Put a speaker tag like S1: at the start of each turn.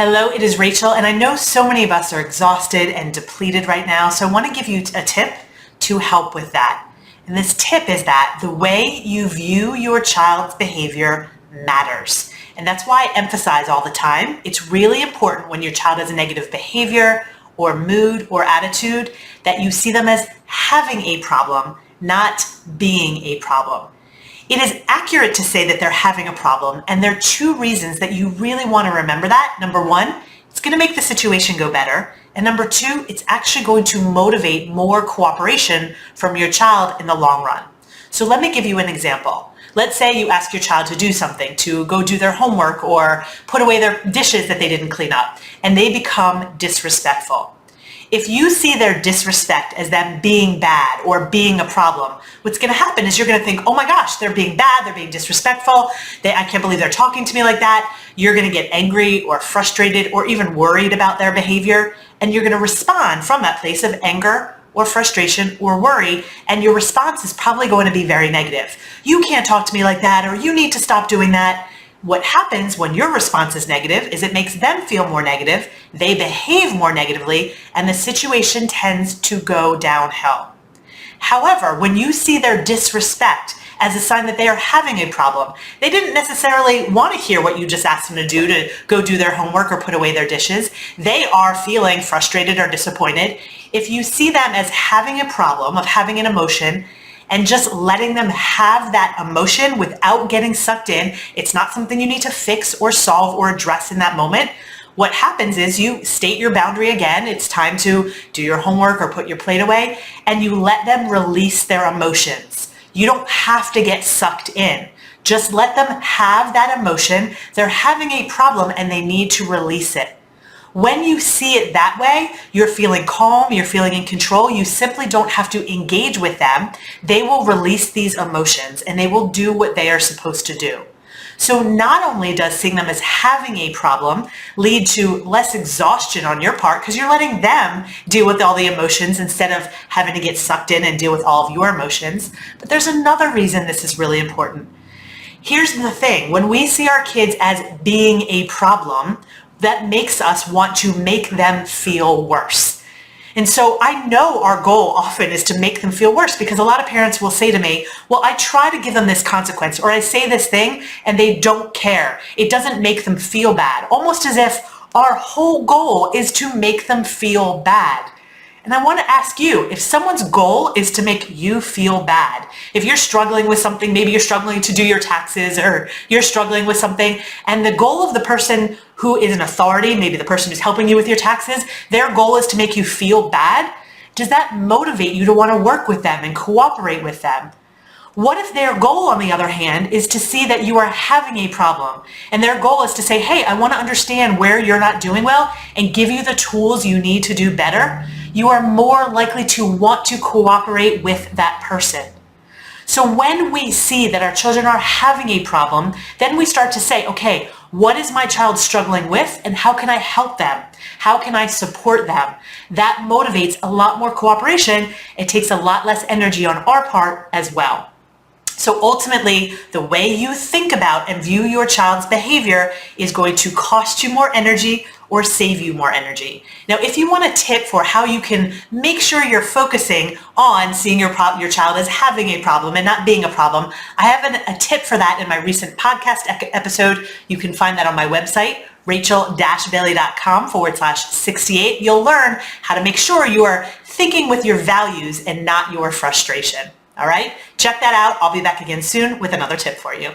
S1: Hello, it is Rachel, and I know so many of us are exhausted and depleted right now, so I want to give you a tip to help with that. And this tip is that the way you view your child's behavior matters. And that's why I emphasize all the time, it's really important when your child has a negative behavior or mood or attitude that you see them as having a problem, not being a problem. It is accurate to say that they're having a problem, and there are two reasons that you really want to remember that. Number one, it's going to make the situation go better. And number two, it's actually going to motivate more cooperation from your child in the long run. So let me give you an example. Let's say you ask your child to do something, to go do their homework or put away their dishes that they didn't clean up, and they become disrespectful. If you see their disrespect as them being bad or being a problem, what's going to happen is you're going to think, oh my gosh, they're being bad, they're being disrespectful, I can't believe they're talking to me like that. You're going to get angry or frustrated or even worried about their behavior, and you're going to respond from that place of anger or frustration or worry, and your response is probably going to be very negative. You can't talk to me like that, or you need to stop doing that. What happens when your response is negative is it makes them feel more negative, they behave more negatively, and the situation tends to go downhill. However, when you see their disrespect as a sign that they are having a problem, they didn't necessarily want to hear what you just asked them to do, to go do their homework or put away their dishes. They are feeling frustrated or disappointed. If you see them as having a problem, of having an emotion, and just letting them have that emotion without getting sucked in, it's not something you need to fix or solve or address in that moment. What happens is you state your boundary again, it's time to do your homework or put your plate away, and you let them release their emotions. You don't have to get sucked in. Just let them have that emotion. They're having a problem and they need to release it. When you see it that way, you're feeling calm, you're feeling in control, you simply don't have to engage with them. They will release these emotions and they will do what they are supposed to do. So not only does seeing them as having a problem lead to less exhaustion on your part, because you're letting them deal with all the emotions instead of having to get sucked in and deal with all of your emotions, but there's another reason this is really important. Here's the thing, when we see our kids as being a problem, that makes us want to make them feel worse. And so I know our goal often is to make them feel worse, because a lot of parents will say to me, well, I try to give them this consequence, or I say this thing and they don't care. It doesn't make them feel bad, almost as if our whole goal is to make them feel bad. And I want to ask you, if someone's goal is to make you feel bad, if you're struggling with something, maybe you're struggling to do your taxes, or you're struggling with something, and the goal of the person who is an authority, maybe the person who's helping you with your taxes, their goal is to make you feel bad, does that motivate you to want to work with them and cooperate with them? What if their goal, on the other hand, is to see that you are having a problem, and their goal is to say, hey, I want to understand where you're not doing well and give you the tools you need to do better? You are more likely to want to cooperate with that person. So when we see that our children are having a problem, then we start to say, okay, what is my child struggling with, and how can I help them? How can I support them? That motivates a lot more cooperation. It takes a lot less energy on our part as well. So ultimately, the way you think about and view your child's behavior is going to cost you more energy or save you more energy. Now, if you want a tip for how you can make sure you're focusing on seeing your child as having a problem and not being a problem, I have a tip for that in my recent podcast episode. You can find that on my website, rachel-bailey.com/68. You'll learn how to make sure you are thinking with your values and not your frustration. All right, check that out. I'll be back again soon with another tip for you.